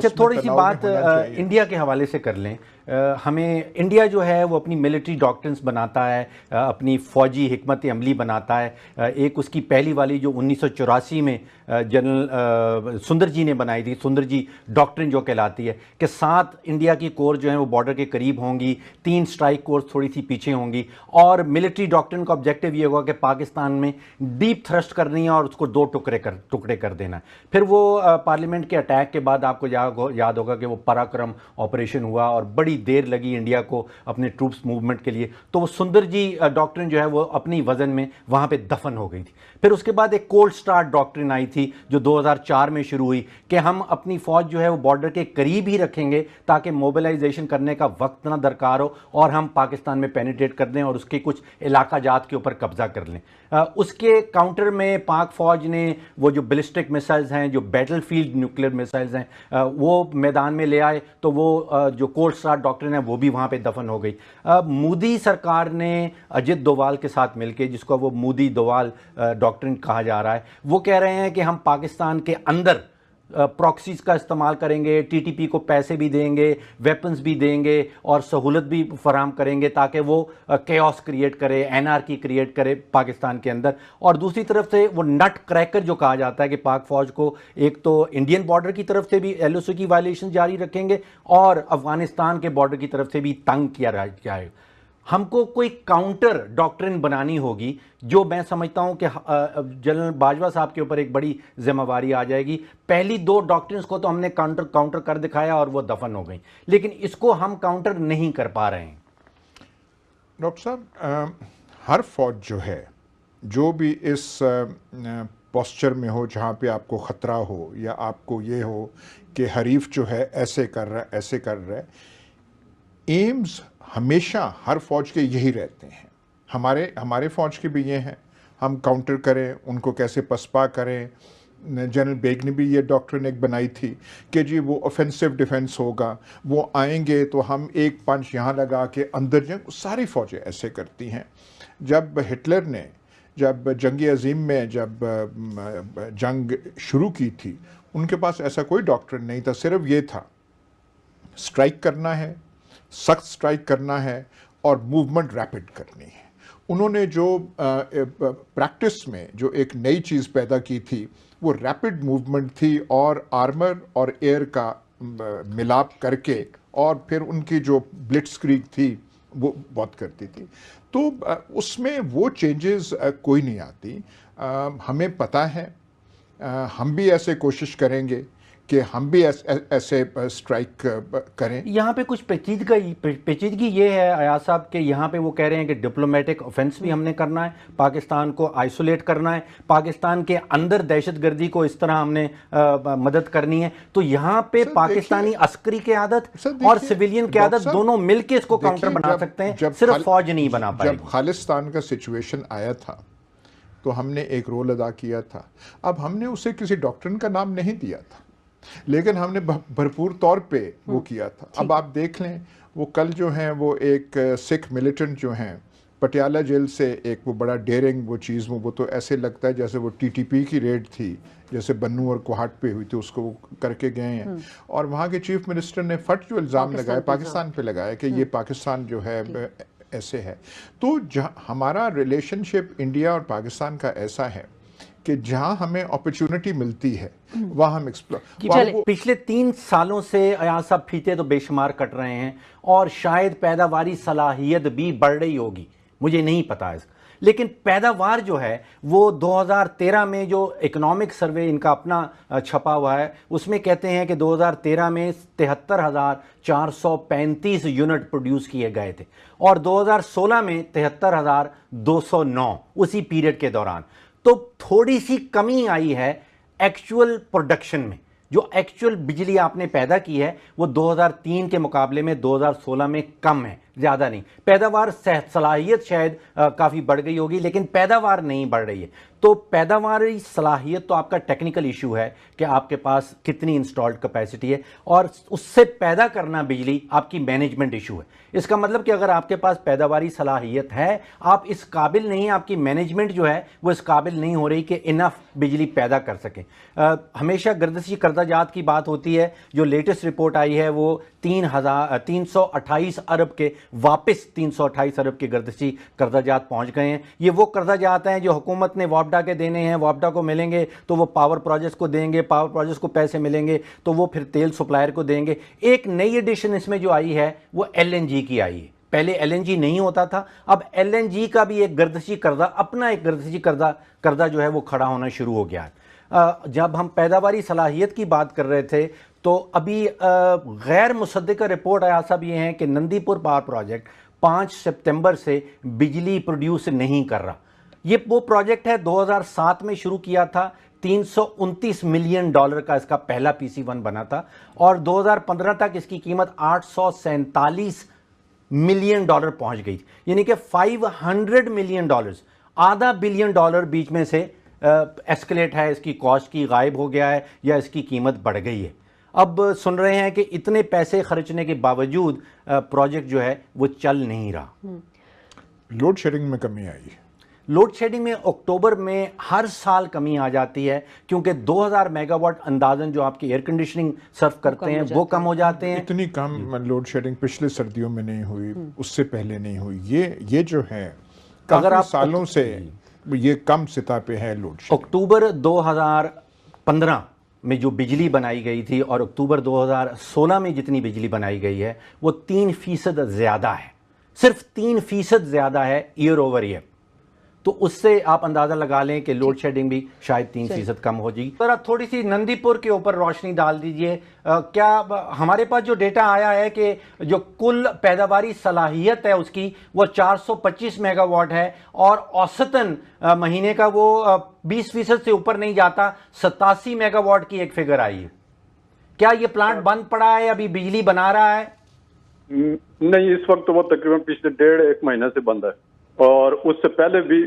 अच्छा, थोड़ी सी बात इंडिया के हवाले से कर लें। हमें इंडिया जो है वो अपनी मिलिट्री डॉक्ट्रिन्स बनाता है, अपनी फ़ौजी हिकमत अमली बनाता है। एक उसकी पहली वाली जो 1984 में जनरल सुंदर जी ने बनाई थी, सुंदर जी डॉक्ट्रिन जो कहलाती है कि 7 इंडिया की कोर जो है वो बॉर्डर के करीब होंगी, 3 स्ट्राइक कोर्स थोड़ी सी पीछे होंगी, और मिलिट्री डॉक्ट्रिन का ऑब्जेक्टिव ये होगा कि पाकिस्तान में डीप थ्रस्ट करनी है और उसको 2 टुकड़े कर देना है। फिर वो पार्लियामेंट के अटैक के बाद आपको याद होगा कि वो पराक्रम ऑपरेशन हुआ और बड़ी देर लगी इंडिया को अपने ट्रूप्स मूवमेंट के लिए, तो वो सुंदर जी डॉक्ट्रिन जो है वो अपनी वजन में वहां पे दफन हो गई थी। फिर उसके बाद एक कोल्ड स्टार्ट डॉक्ट्रिन आई थी जो 2004 में शुरू हुई कि हम अपनी फौज जो है वो बॉर्डर के करीब ही रखेंगे ताकि मोबिलाइजेशन करने का वक्त ना दरकार हो और हम पाकिस्तान में पेनिट्रेट कर दें और उसके कुछ इलाका जात के ऊपर कब्जा कर लें। उसके काउंटर में पाक फौज ने वो जो बैलिस्टिक मिसाइल्स हैं, जो बैटलफील्ड न्यूक्लियर मिसाइल्स हैं, वो मैदान में ले आए, तो वो जो कोल्ड स्टार्ट डॉक्ट्रिन है वो भी वहाँ पे दफन हो गई। मोदी सरकार ने अजित डोवाल के साथ मिलकर, जिसको वो मोदी डोवाल डॉक्ट्रिन कहा जा रहा है, वो कह रहे हैं कि हम पाकिस्तान के अंदर प्रॉक्सीज का इस्तेमाल करेंगे, टीटीपी को पैसे भी देंगे, वेपन्स भी देंगे और सहूलत भी फराम करेंगे ताकि वो केओस क्रिएट करे, एनआरकी क्रिएट करे पाकिस्तान के अंदर। और दूसरी तरफ से वो नट क्रैकर जो कहा जाता है कि पाक फौज को एक तो इंडियन बॉर्डर की तरफ से भी एलओसी की वायलेशन जारी रखेंगे और अफगानिस्तान के बॉर्डर की तरफ से भी तंग किया जाएगा। हमको कोई काउंटर डॉक्ट्रिन बनानी होगी, जो मैं समझता हूं कि जनरल बाजवा साहब के ऊपर एक बड़ी जिम्मेवारी आ जाएगी। पहली 2 डॉक्ट्रिन्स को तो हमने काउंटर कर दिखाया और वो दफन हो गई, लेकिन इसको हम काउंटर नहीं कर पा रहे हैं। डॉक्टर साहब, हर फौज जो है, जो भी इस पोस्चर में हो जहाँ पे आपको ख़तरा हो या आपको ये हो कि हरीफ जो है ऐसे कर रहा है, ऐसे कर रहा है, एम्स हमेशा हर फौज के यही रहते हैं। हमारे फौज के भी ये हैं, हम काउंटर करें, उनको कैसे पसपा करें। जनरल बेग ने भी ये डॉक्ट्रिन एक बनाई थी कि जी वो ऑफेंसिव डिफेंस होगा, वो आएंगे तो हम एक पंच यहाँ लगा के अंदर जंग, सारी फौजें ऐसे करती हैं। जब हिटलर ने जब जंग अजीम में जब जंग शुरू की थी, उनके पास ऐसा कोई डॉक्ट्रिन नहीं था, सिर्फ ये था स्ट्राइक करना है, सख्त स्ट्राइक करना है और मूवमेंट रैपिड करनी है। उन्होंने जो प्रैक्टिस में जो एक नई चीज़ पैदा की थी वो रैपिड मूवमेंट थी और आर्मर और एयर का मिलाप करके, और फिर उनकी जो ब्लिट्सक्रीग थी वो बहुत करती थी। तो उसमें वो चेंजेस कोई नहीं आती। हमें पता है, हम भी ऐसे कोशिश करेंगे कि हम भी ऐसे स्ट्राइक करें। यहाँ पे कुछ पेचीदगी ये है अयाज साहब के, यहाँ पे वो कह रहे हैं कि डिप्लोमेटिक ऑफेंस भी हमने करना है, पाकिस्तान को आइसोलेट करना है, पाकिस्तान के अंदर दहशतगर्दी को इस तरह हमने मदद करनी है। तो यहाँ पे पाकिस्तानी अस्करी क़यादत और सिविलियन क़यादत दोनों मिलकर इसको काउंटर बना सकते हैं, सिर्फ फौज नहीं बना पाएगी। जब खालिस्तान का सिचुएशन आया था तो हमने एक रोल अदा किया था। अब हमने उसे किसी डॉक्ट्रिन का नाम नहीं दिया था, लेकिन हमने भरपूर तौर पे वो किया था। अब आप देख लें, वो कल जो हैं वो एक सिख मिलिटेंट जो हैं पटियाला जेल से एक वो बड़ा डेयरिंग वो चीज़, वो तो ऐसे लगता है जैसे वो टीटीपी की रेड थी, जैसे बन्नू और कोहाट पे हुई थी, उसको वो करके गए हैं। और वहाँ के चीफ मिनिस्टर ने फट जो इल्ज़ाम लगाया पाकिस्तान पे लगाया कि ये पाकिस्तान जो है ऐसे है। तो हमारा रिलेशनशिप इंडिया और पाकिस्तान का ऐसा है कि जहां हमें अपॉर्चुनिटी मिलती है वहां हम एक्सप्लोर। पिछले 3 सालों से अयाज साहब फीते तो बेशुमार कट रहे हैं और शायद पैदावारी सलाहियत भी बढ़ रही होगी, मुझे नहीं पता है, लेकिन पैदावार जो है वो 2013 में जो इकोनॉमिक सर्वे इनका अपना छपा हुआ है उसमें कहते हैं कि 2013 में 73,435 यूनिट प्रोड्यूस किए गए थे और 2016 में 73,209, उसी पीरियड के दौरान। तो थोड़ी सी कमी आई है एक्चुअल प्रोडक्शन में। जो एक्चुअल बिजली आपने पैदा की है वो 2003 के मुकाबले में 2016 में कम है, ज़्यादा नहीं। पैदावार सलाहियत शायद काफ़ी बढ़ गई होगी, लेकिन पैदावार नहीं बढ़ रही है। तो पैदावारी सलाहियत तो आपका टेक्निकल इशू है कि आपके पास कितनी इंस्टॉल्ड कैपेसिटी है, और उससे पैदा करना बिजली आपकी मैनेजमेंट इशू है। इसका मतलब कि अगर आपके पास पैदावारी सलाहियत है, आप इस काबिल नहीं, आपकी मैनेजमेंट जो है वो इस काबिल नहीं हो रही कि इनफ बिजली पैदा कर सकें। हमेशा गर्दिशी कर्जाजात की बात होती है। जो लेटेस्ट रिपोर्ट आई है वो 328 अरब के, वापस 328 अरब के गर्दिशी कर्जाजात पहुंच गए हैं। ये वो कर्जाजात हैं जो हुकूमत ने वापडा के देने हैं, वापडा को मिलेंगे तो वो पावर प्रोजेक्ट्स को देंगे, पावर प्रोजेक्ट्स को पैसे मिलेंगे तो वो फिर तेल सप्लायर को देंगे। एक नई एडिशन इसमें जो आई है वो LNG की आई है। पहले LNG नहीं होता था, अब LNG का भी एक गर्दिशी कर्जा, अपना एक गर्दिशी कर्जा जो है वो खड़ा होना शुरू हो गया है। जब हम पैदावारी सलाहियत की बात कर रहे थे तो अभी गैर मुसद्दिका रिपोर्ट आया सब ये हैं कि नंदीपुर पावर प्रोजेक्ट 5 सितंबर से बिजली प्रोड्यूस नहीं कर रहा। ये वो प्रोजेक्ट है 2007 में शुरू किया था, 329 मिलियन डॉलर का इसका पहला PC1 बना था, और 2015 तक इसकी कीमत 847 मिलियन डॉलर पहुंच गई। यानी कि 500 मिलियन डॉलर्स, आधा बिलियन डॉलर बीच में से एस्केलेट है, इसकी कॉस्ट की गायब हो गया है या इसकी कीमत बढ़ गई है। अब सुन रहे हैं कि इतने पैसे खर्चने के बावजूद प्रोजेक्ट जो है वो चल नहीं रहा। लोड शेडिंग में कमी आई। लोड शेडिंग में अक्टूबर में हर साल कमी आ जाती है, क्योंकि 2000 मेगावाट अंदाजन जो आपकी एयर कंडीशनिंग सर्व करते हैं वो कम हो जाते हैं। इतनी कम लोड शेडिंग पिछले सर्दियों में नहीं हुई, उससे पहले नहीं हुई। ये जो है अगर आप सालों से ये कम सतह पे है लोड शेडिंग। अक्टूबर 2015 में जो बिजली बनाई गई थी और अक्टूबर 2016 में जितनी बिजली बनाई गई है वो 3% ज़्यादा है, सिर्फ 3% ज़्यादा है ईयर ओवर ईयर। तो उससे आप अंदाज़ा लगा लें कि लोड शेडिंग भी शायद 3% कम हो जाएगी। तो आप थोड़ी सी नंदीपुर के ऊपर रोशनी डाल दीजिए। क्या हमारे पास जो डेटा आया है कि जो कुल पैदावारी सलाहियत है उसकी वो 425 मेगावाट है, और औसतन महीने का वो 20% से ऊपर नहीं जाता, 87 मेगावाट की एक फिगर आई है। क्या ये प्लांट बंद पड़ा है, अभी बिजली बना रहा है? नहीं, इस वक्त तो वो तकरीबन पिछले 1.5 महीने से बंद है, और उससे पहले भी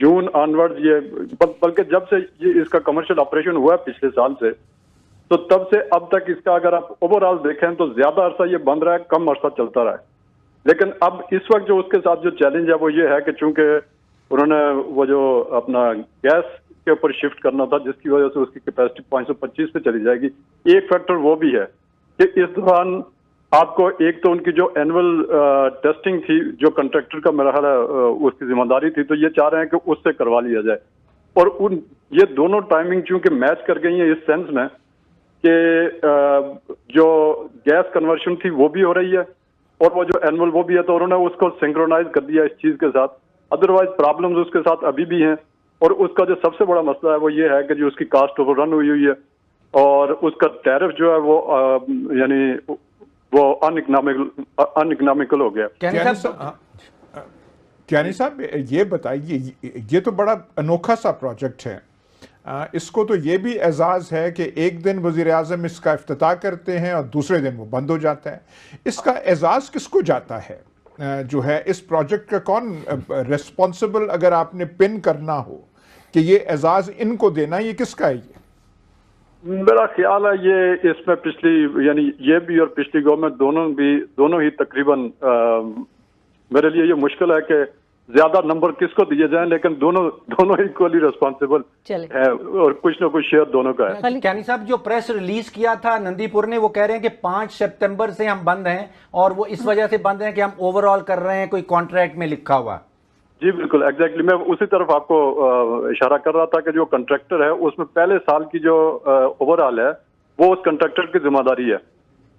जून ऑनवर्ड ये, बल्कि जब से ये इसका कमर्शियल ऑपरेशन हुआ है पिछले साल से, तो तब से अब तक इसका अगर आप ओवरऑल देखें तो ज्यादा अरसा ये बंद रहा है, कम अरसा चलता रहा है। लेकिन अब इस वक्त जो उसके साथ जो चैलेंज है वो ये है कि चूंकि उन्होंने वो जो अपना गैस के ऊपर शिफ्ट करना था, जिसकी वजह से उसकी कैपेसिटी 525 पे चली जाएगी। एक फैक्टर वो भी है कि इस दौरान आपको एक तो उनकी जो एनुअल टेस्टिंग थी, जो कंट्रैक्टर का मेरा ख्याल है उसकी जिम्मेदारी थी, तो ये चाह रहे हैं कि उससे करवा लिया जाए। और उन ये दोनों टाइमिंग चूंकि मैच कर गई है इस सेंस में कि जो गैस कन्वर्शन थी वो भी हो रही है और वो जो एनुअल वो भी है, तो उन्होंने उसको सिंक्रोनाइज कर दिया इस चीज के साथ। अदरवाइज प्रॉब्लम्स उसके साथ अभी भी हैं, और उसका जो सबसे बड़ा मसला है वो ये है कि जो उसकी कास्ट ओवररन हुई है और उसका टैरिफ जो है वो यानी वो अनइकनॉमिकल हो गया। क्यानी साहब ये बताइए, ये तो बड़ा अनोखा सा प्रोजेक्ट है। इसको तो ये भी एजाज है कि एक दिन वजीर आजम इसका इफ्तिताह करते हैं और दूसरे दिन वो बंद हो जाता है। इसका एजाज किसको जाता है? जो है इस प्रोजेक्ट का कौन रिस्पॉन्सिबल, अगर आपने पिन करना हो कि ये एजाज इनको देना, ये किसका है? ये मेरा ख्याल है ये इसमें पिछली यानी ये भी और पिछली गवर्नमेंट दोनों ही तकरीबन मेरे लिए ये मुश्किल है कि ज्यादा नंबर किसको दिए जाएं, लेकिन दोनों इक्वली रिस्पॉन्सिबल है और कुछ ना कुछ शेयर दोनों का है। क्यानी साहब जो प्रेस रिलीज किया था नंदीपुर ने, वो कह रहे हैं कि 5 सितंबर से हम बंद हैं, और वो इस वजह से बंद हैं कि हम ओवरऑल कर रहे हैं, कोई कॉन्ट्रैक्ट में लिखा हुआ। जी बिल्कुल, एग्जैक्टली मैं उसी तरफ आपको इशारा कर रहा था कि जो कंट्रैक्टर है उसमें पहले साल की जो ओवरऑल है वो उस कंट्रैक्टर की जिम्मेदारी है,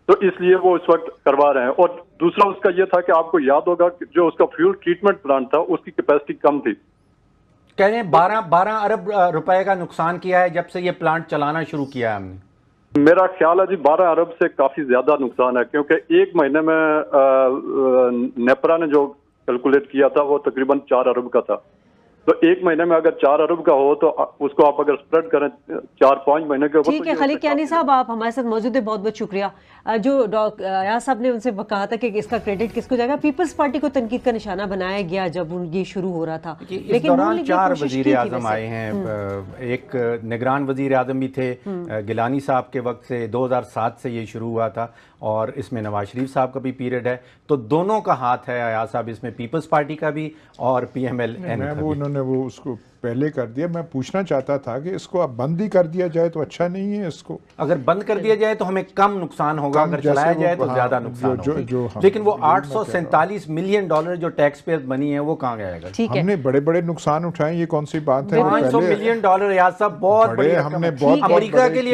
तो इसलिए वो इस वक्त करवा रहे हैं। और दूसरा उसका ये था कि आपको याद होगा कि जो उसका फ्यूल ट्रीटमेंट प्लांट था उसकी कैपेसिटी कम थी। कह रहे हैं 12 अरब रुपए का नुकसान किया है जब से ये प्लांट चलाना शुरू किया है हमने। मेरा ख्याल है जी 12 अरब से काफी ज्यादा नुकसान है, क्योंकि एक महीने में नेपरा ने जो कैलकुलेट किया था वो तकरीबन 4 अरब का था। तो एक महीने में अगर 4 अरब का हो तो उसको आप अगर स्प्रेड करें 4-5 महीने के ऊपर, ठीक है खलीक कियानी साहब, आप हमारे साथ मौजूद है, बहुत बहुत शुक्रिया। जो अयाज साहब ने उनसे कहा था कि इसका क्रेडिट किसको जाएगा, पीपल्स पार्टी को तनकीद का निशाना बनाया गया जब उनकी शुरू हो रहा था। इस दौरान 4 वजीर आजम आए हैं, एक निगरान वजीर आजम भी थे गिलानी साहब के वक्त से, 2007 से ये शुरू हुआ था और इसमें नवाज शरीफ साहब का भी पीरियड है, तो दोनों का हाथ है अयाज साहब इसमें, पीपल्स पार्टी का भी और PMLN का भी। उन्होंने वो उसको पहले कर दिया। मैं पूछना चाहता था कि इसको अब बंद ही कर दिया जाए तो अच्छा नहीं है? इसको अगर बंद कर दिया जाए तो हमें कम नुकसान होगा, अगर चलाया जाए तो ज्यादा नुकसान होगा। लेकिन वो 847 मिलियन डॉलर जो टैक्स पेयर बनी है वो कहाँ जाएगा? हमने बड़े बड़े नुकसान उठाए, ये कौन सी बात है? 500 मिलियन डॉलर याद साहब बहुत बड़ी, हमने बहुत अमेरिका के लिए